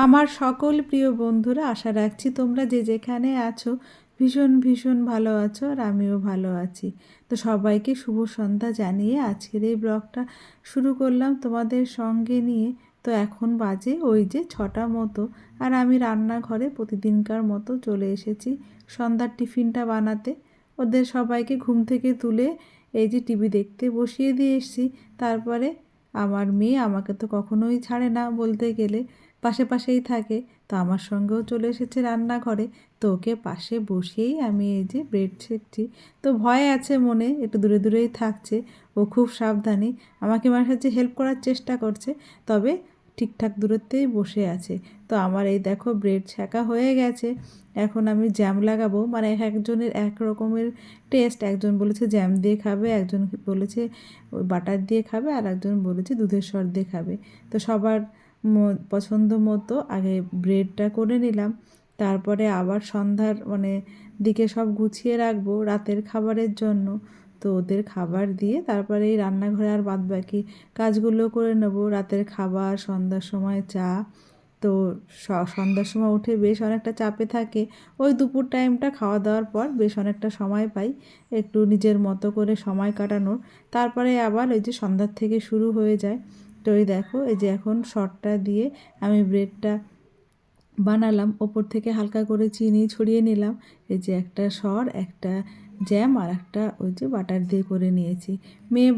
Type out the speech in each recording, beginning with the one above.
আমার সকল প্রিয় বন্ধুরা, আশা রাখছি তোমরা যে যেখানে আছো ভীষণ ভীষণ ভালো আছো, আর আমিও ভালো আছি। তো সবাইকে শুভ সন্ধ্যা জানিয়ে আজকের এই ব্লগটা শুরু করলাম তোমাদের সঙ্গে নিয়ে। তো এখন বাজে ওই যে 6টা মতো, আর আমি রান্নাঘরে প্রতিদিনকার মতো চলে এসেছি সন্ধ্যার টিফিনটা বানাতে। ওদের সবাইকে ঘুম থেকে তুলে এই যে টিভি দেখতে বসিয়ে দিয়ে এসেছি। তারপরে আমার মেয়ে আমাকে তো কখনোই ছাড়ে না বলতে গেলে, পাশে পাশেই থাকে। তো আমার সঙ্গেও চলে এসেছে রান্নাঘরে। তো ওকে পাশে বসিয়েই আমি এই যে ব্রেড ছেঁকছি। তো ভয় আছে মনে, একটু দূরে দূরেই থাকছে। ও খুব সাবধানী, আমাকে মাঝে সাঝে হেল্প করার চেষ্টা করছে, তবে ঠিকঠাক দূরত্বেই বসে আছে। তো আমার এই দেখো ব্রেড ছেঁকা হয়ে গেছে। এখন আমি জ্যাম লাগাবো, মানে এক একজনের এক রকমের টেস্ট। একজন বলেছে জ্যাম দিয়ে খাবে, একজন বলেছে ওই বাটার দিয়ে খাবে, আর একজন বলেছে দুধের সর দিয়ে খাবে। তো সবার পছন্দ মতো আগে ব্রেডটা করে নিলাম। তারপরে আবার সন্ধ্যার দিকে সব গুছিয়ে রাখবো রাতের খাবারের জন্য। তো ওদের খাবার দিয়ে তারপরে এই রান্নাঘরে আর বাদবাকি কাজগুলো করে নেবো। রাতের খাবার, সন্ধ্যার সময় চা। তো সন্ধ্যার সময় উঠে বেশ অনেকটা চাপে থাকে। ওই দুপুর টাইমটা খাওয়া দাওয়ার পর বেশ অনেকটা সময় পাই একটু নিজের মতো করে সময় কাটানোর। তারপরে আবার ওই যে সন্ধ্যার থেকে শুরু হয়ে যায়। তো এই দেখো, এই যে এখন সরটা দিয়ে আমি ব্রেডটা বানালাম। ওপর থেকে হালকা করে চিনি ছড়িয়ে নিলাম। এই যে একটা সর, একটা জ্যাম, আর একটা ওই যে বাটার দিয়ে করে নিয়েছি। মেয়ে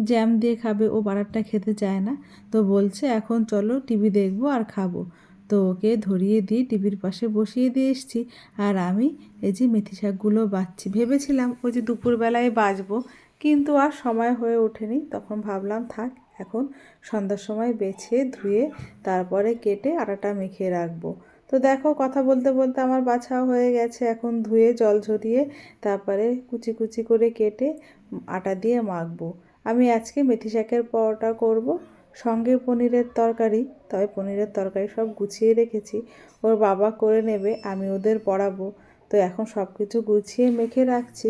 জ্যাম দিয়ে খাবে, ও বাটারটা খেতে চায় না। তো বলছে এখন চলো টিভি দেখবো আর খাবো। তো ওকে ধরিয়ে দিয়ে টিভির পাশে বসিয়ে দিয়ে এসেছি। আর আমি এই যে মেথি শাকগুলো বাছছি। ভেবেছিলাম ওই যে দুপুরবেলায় বাছবো, কিন্তু আর সময় হয়ে ওঠেনি। তখন ভাবলাম থাক, এখন সন্ধ্যার সময় বেছে ধুয়ে তারপরে কেটে আটাটা মেখে রাখবো। তো দেখো, কথা বলতে বলতে আমার বাছাও হয়ে গেছে। এখন ধুয়ে জল ঝরিয়ে তারপরে কুচি কুচি করে কেটে আটা দিয়ে মাখবো। আমি আজকে মেথি শাকের পরোটা করব, সঙ্গে পনিরের তরকারি। তবে পনিরের তরকারি সব গুছিয়ে রেখেছি, ওর বাবা করে নেবে, আমি ওদের পড়াবো। তো এখন সব কিছু গুছিয়ে মেখে রাখছি।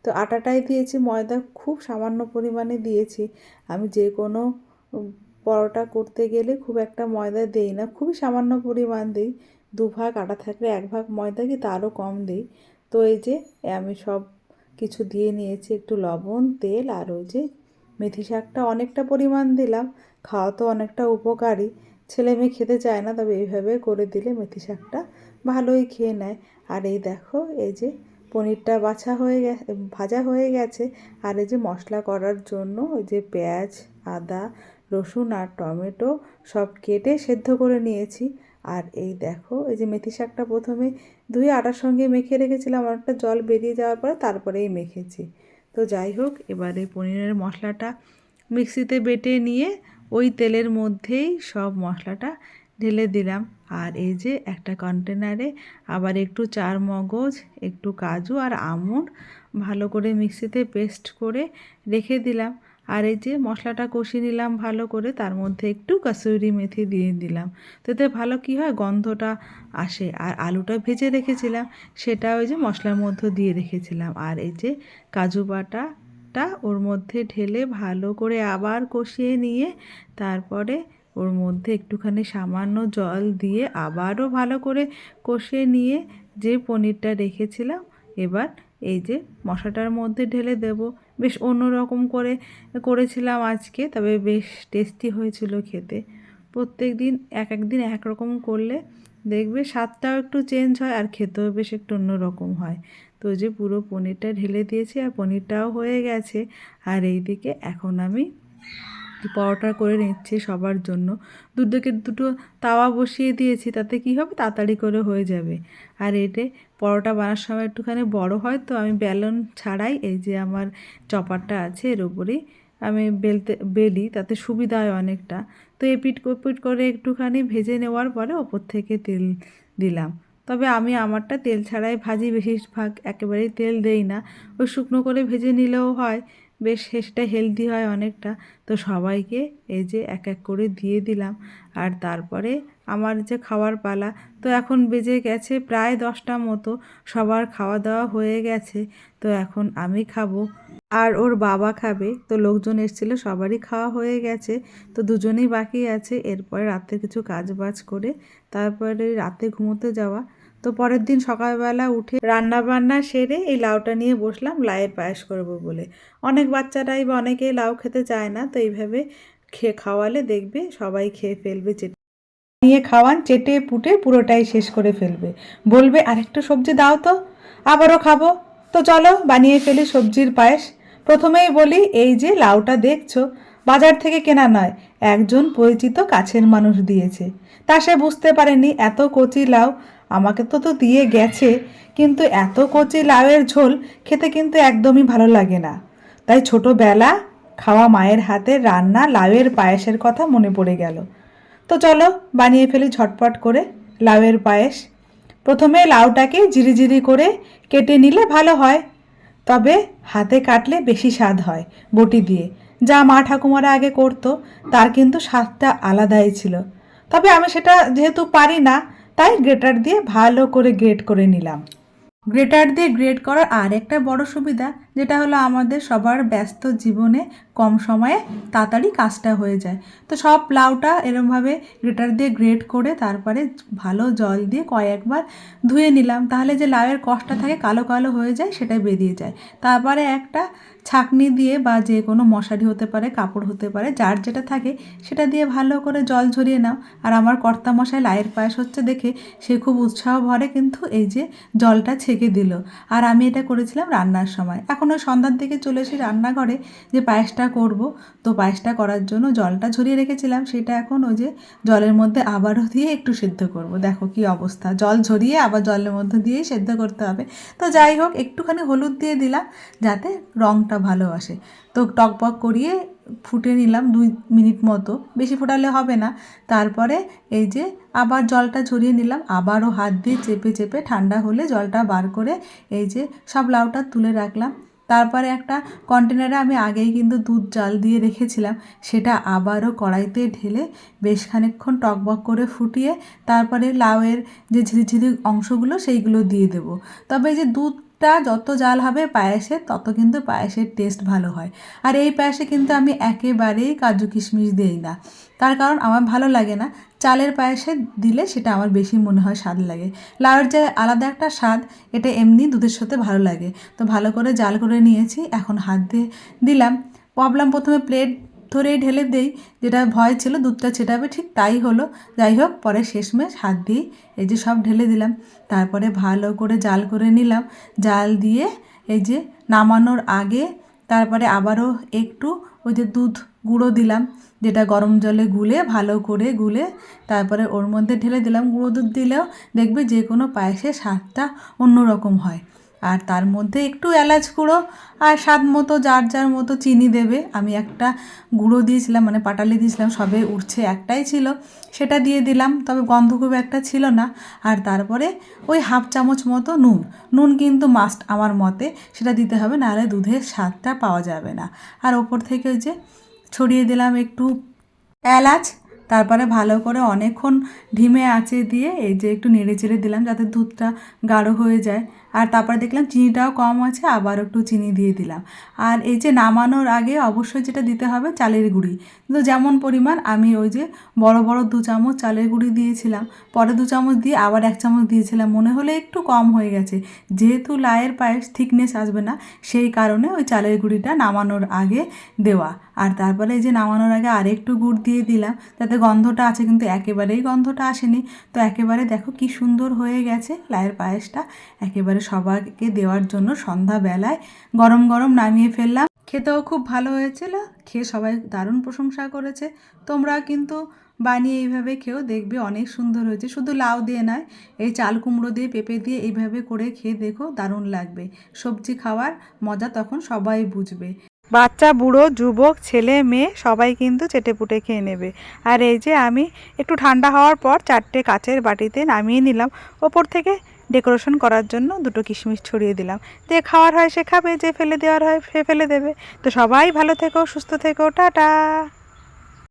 তো আটাটাই দিয়েছি, ময়দা খুব সামান্য পরিমাণে দিয়েছি। আমি যে কোনো পরোটা করতে গেলে খুব একটা ময়দা দেই না, খুবই সামান্য পরিমাণ দিই। 2 ভাগ আটা থাকলে 1 ভাগ ময়দা, কি তারও কম দিই। তো এই যে আমি সব কিছু দিয়ে নিয়েছি, একটু লবণ, তেল, আর ওই যে মেথি শাকটা অনেকটা পরিমাণ দিলাম। খাওয়া তো অনেকটা উপকারী, ছেলে মেয়ে খেতে চায় না, তবে এইভাবে করে দিলে মেথি শাকটা ভালোই খেয়ে নেয়। আর এই দেখো, এই যে পনিরটা ভাজা হয়ে গেছে। আর এই যে মশলা করার জন্য ওই যে পেঁয়াজ, আদা, রসুন আর টমেটো সব কেটে সেদ্ধ করে নিয়েছি। আর এই দেখো, এই যে মেথি শাকটা প্রথমে ধুয়ে আটার সঙ্গে মেখে রেখেছিলাম, অনেকটা জল বেরিয়ে যাওয়ার পরে তারপরেই মেখেছি। তো যাই হোক, এবারে পনিরের মশলাটা মিক্সিতে বেটে নিয়ে ওই তেলের মধ্যেই সব মশলাটা ঢেলে দিলাম। আর এই যে একটা কন্টেনারে আবার একটু চারমগজ, একটু কাজু আর আমন্ড ভালো করে মিক্সিতে পেস্ট করে রেখে দিলাম। আর এই যে মশলাটা কষিয়ে নিলাম ভালো করে, তার মধ্যে একটু কাসুরি মেথি দিয়ে দিলাম। তো এতে ভালো কী হয়, গন্ধটা আসে। আর আলুটা ভেজে রেখেছিলাম, সেটা ওই যে মশলার মধ্যে দিয়ে রেখেছিলাম। আর এই যে কাজু বাটাটা ওর মধ্যে ঢেলে ভালো করে আবার কষিয়ে নিয়ে তারপরে ওর মধ্যে একটুখানি সামান্য জল দিয়ে আবারও ভালো করে কষিয়ে নিয়ে যে পনিরটা রেখেছিলাম, এবার এই যে মশলাটার মধ্যে ঢেলে দেব। বেশ অন্যরকম করে করেছিলাম আজকে, তবে বেশ টেস্টি হয়েছিল খেতে। প্রত্যেক দিন এক এক দিন এক রকম করলে দেখবে স্বাদটাও একটু চেঞ্জ হয়, আর খেতেও বেশ একটু অন্যরকম হয়। তো যে পুরো পনিরটা ঢেলে দিয়েছি, আর পনিরটাও হয়ে গেছে। আর এইদিকে এখন আমি পরোটা করে নিচ্ছি সবার জন্য। দুদিকে দুটো তাওয়া বসিয়ে দিয়েছি, তাতে কি হবে, তাড়াতাড়ি করে হয়ে যাবে। আর এতে পরোটা বানার সময় একটুখানি বড় হয়, তো আমি বেলন ছাড়াই এই যে আমার চপারটা আছে এর উপরেই আমি বেলি, তাতে সুবিধা হয় অনেকটা। তো এপিট ওপিট করে একটুখানি ভেজে নেওয়ার পরে ওপর থেকে তেল দিলাম। তবে আমি আমারটা তেল ছাড়াই ভাজি, বেশিরভাগ একেবারেই তেল দেই না। ওই শুকনো করে ভেজে নিলেও হয়, বেশ সেটা হেলদি হয় অনেকটা। তো সবাইকে এই যে এক এক করে দিয়ে দিলাম। আর তারপরে আমার যে খাওয়ার পালা। তো এখন বেজে গেছে প্রায় 10টা মতো, সবার খাওয়া দাওয়া হয়ে গেছে। তো এখন আমি খাবো। আর ওর বাবা খাবে। তো লোকজন এসেছিলো, সবারই খাওয়া হয়ে গেছে। তো দুজনেই বাকি আছে। এরপরে রাতে কিছু কাজ বাজ করে তারপরে রাতে ঘুমোতে যাওয়া। তো পরের দিন সকালবেলা উঠে রান্না বান্না সেরে এই লাউটা নিয়ে বসলাম লাউয়ের পায়েস করব বলে। অনেক বাচ্চারাই বা অনেকেই লাউ খেতে চায় না, তো এইভাবে খাওয়ালে দেখবে সবাই খেয়ে ফেলবে। নিয়ে খাওয়ান, চেটে পুটে পুরোটাই শেষ করে ফেলবে। বলবে আরেকটু সবজি দাও তো, আবারও খাবো। তো চলো বানিয়ে ফেলি সবজির পায়েস। প্রথমেই বলি, এই যে লাউটা দেখছো, বাজার থেকে কেনা নয়, একজন পরিচিত কাছের মানুষ দিয়েছে। তা সে বুঝতে পারেনি এত কচি লাউ আমাকে তো দিয়ে গেছে, কিন্তু এত কচি লাউয়ের ঝোল খেতে কিন্তু একদমই ভালো লাগে না। তাই ছোটবেলা খাওয়া মায়ের হাতের রান্না লাউয়ের পায়েসের কথা মনে পড়ে গেল। তো চলো বানিয়ে ফেলি ঝটপট করে লাউয়ের পায়েস। প্রথমে লাউটাকে ঝিরিঝিরি করে কেটে নিলে ভালো হয়, তবে হাতে কাটলে বেশি স্বাদ হয় বটি দিয়ে। যা মা ঠাকুমারা আগে করতো তার কিন্তু স্বাদটা আলাদাই ছিল। তবে আমি সেটা যেহেতু পারি না, তাই গ্রেটার দিয়ে ভালো করে গ্রেট করে নিলাম। গ্রেটার দিয়ে গ্রেট করার আর একটা বড় সুবিধা, যেটা হলো আমাদের সবার ব্যস্ত জীবনে কম সময়ে তাড়াতাড়ি কাজটা হয়ে যায়। তো সব লাউটা এরমভাবে গ্রেটার দিয়ে গ্রেট করে তারপরে ভালো জল দিয়ে কয়েকবার ধুয়ে নিলাম, তাহলে যে লাউয়ের কষটা থাকে কালো কালো হয়ে যায় সেটা বেরিয়ে যায়। তারপরে একটা ছাঁকনি দিয়ে বা যে কোনো মশারি হতে পারে, কাপড় হতে পারে, যার যেটা থাকে সেটা দিয়ে ভালো করে জল ঝরিয়ে নাও। আর আমার কর্তামশাই লাউয়ের পায়েস হচ্ছে দেখে সে খুব উৎসাহ ভরে কিন্তু এই যে জলটা ছেঁকে দিল। আর আমি এটা করেছিলাম রান্নার সময়। এখন ওই সন্ধ্যার দিকে চলে এসে রান্নাঘরে যে পায়েসটা করব, তো পায়েসটা করার জন্য জলটা ঝরিয়ে রেখেছিলাম, সেটা এখন ওই যে জলের মধ্যে আবারও দিয়ে একটু সেদ্ধ করব। দেখো কি অবস্থা, জল ঝরিয়ে আবার জলের মধ্যে দিয়েই সেদ্ধ করতে হবে। তো যাই হোক, একটুখানি হলুদ দিয়ে দিলাম যাতে রঙটা ভালো আসে। তো টকবক করিয়ে ফুটে নিলাম 2 মিনিট মতো, বেশি ফোটালে হবে না। তারপরে এই যে আবার জলটা ঝরিয়ে নিলাম, আবারও হাত দিয়ে চেপে চেপে ঠান্ডা হলে জলটা বার করে এই যে সব লাউটা তুলে রাখলাম। তারপরে একটা কন্টেনারে আমি আগেই কিন্তু দুধ জাল দিয়ে রেখেছিলাম, সেটা আবারও কড়াইতে ঢেলে বেশ খানিকক্ষণ টকবক করে ফুটিয়ে তারপরে লাউয়ের যে ঝিরিঝিরি অংশগুলো সেইগুলো দিয়ে দেবো। তবে এই যে দুধটা যত জাল হবে পায়েসের, তত কিন্তু পায়েসের টেস্ট ভালো হয়। আর এই পায়েসে কিন্তু আমি একেবারেই কাজু কিশমিশ দিই না, তার কারণ আমার ভালো লাগে না। চালের পায়েসে দিলে সেটা আমার বেশি মনে হয় স্বাদ লাগে। লাউয়ের যে আলাদা একটা স্বাদ, এটা এমনি দুধের সাথে ভালো লাগে। তো ভালো করে জাল করে নিয়েছি, এখন হাত দিয়ে দিলাম। ভাবলাম প্রথমে প্লেট ধরেই ঢেলে দেই, যেটা ভয় ছিল দুধটা ছেটাবে, ঠিক তাই হলো। যাই হোক, পরে শেষমেশ হাত দিয়ে এই যে সব ঢেলে দিলাম। তারপরে ভালো করে জাল করে নিলাম। জাল দিয়ে এই যে নামানোর আগে তারপরে আবারও একটু ওই যে দুধ গুঁড়ো দিলাম, যেটা গরম জলে গুলে ভালো করে গুলে তারপরে ওর মধ্যে ঢেলে দিলাম। গুঁড়ো দুধ দিলেও দেখবে যে কোনো পায়েসের স্বাদটা অন্যরকম হয়। আর তার মধ্যে একটু এলাচ গুঁড়ো আর স্বাদ মতো যার যার মতো চিনি দেবে। আমি একটা গুঁড়ো দিয়েছিলাম, মানে পাটালি দিয়েছিলাম, সবে উঠছে একটাই ছিল, সেটা দিয়ে দিলাম, তবে গন্ধ খুব একটা ছিল না। আর তারপরে ওই হাফ চামচ মতো নুন, নুন কিন্তু মাস্ট আমার মতে, সেটা দিতে হবে, নাহলে দুধের স্বাদটা পাওয়া যাবে না। আর ওপর থেকে ওই যে ছড়িয়ে দিলাম একটু এলাচ। তারপরে ভালো করে অনেকক্ষণ ধিমে আঁচে দিয়ে এই যে একটু নেড়ে চেড়ে দিলাম যাতে দুধটা গাঢ় হয়ে যায়। আর তারপরে দেখলাম চিনিটাও কম আছে, আবার একটু চিনি দিয়ে দিলাম। আর এই যে নামানোর আগে অবশ্যই যেটা দিতে হবে চালের গুঁড়ি, কিন্তু যেমন পরিমাণ আমি ওই যে বড় বড় 2 চামচ চালের গুঁড়ি দিয়েছিলাম, পরে 2 চামচ দিয়ে আবার 1 চামচ দিয়েছিলাম, মনে হলে একটু কম হয়ে গেছে। যেহেতু লাউয়ের পায়েস থিকনেস আসবে না, সেই কারণে ওই চালের গুঁড়িটা নামানোর আগে দেওয়া। আর তারপরে এই যে নামানোর আগে আরেকটু গুড় দিয়ে দিলাম, যাতে গন্ধটা আছে, কিন্তু একেবারেই গন্ধটা আসেনি। তো একেবারে দেখো কি সুন্দর হয়ে গেছে লাউয়ের পায়েসটা। একেবারে সবাইকে দেওয়ার জন্য সন্ধ্যাবেলায় গরম গরম নামিয়ে ফেললাম। খেতেও খুব ভালো হয়েছিল, খেয়ে সবাই দারুণ প্রশংসা করেছে। তোমরা কিন্তু বানিয়ে এইভাবে খেয়েও দেখবে অনেক সুন্দর হয়েছে। শুধু লাউ দিয়ে নয়, এই চাল কুমড়ো দিয়ে পেঁপে দিয়ে এইভাবে করে খেয়ে দেখো, দারুণ লাগবে। সবজি খাওয়ার মজা তখন সবাই বুঝবে। বাচ্চা বুড়ো যুবক ছেলে মেয়ে সবাই কিন্তু চেটেপুটে খেয়ে নেবে। আর এই যে আমি একটু ঠান্ডা হওয়ার পর 4টে কাচের বাটিতে নামিয়ে নিলাম। ওপর থেকে ডেকোরেশন করার জন্য 2টো কিশমিশ ছড়িয়ে দিলাম। যে খাওয়ার হয় সে খাবে, যে ফেলে দেওয়ার হয় সে ফেলে দেবে। তো সবাই ভালো থেকো, সুস্থ থেকো, টাটা।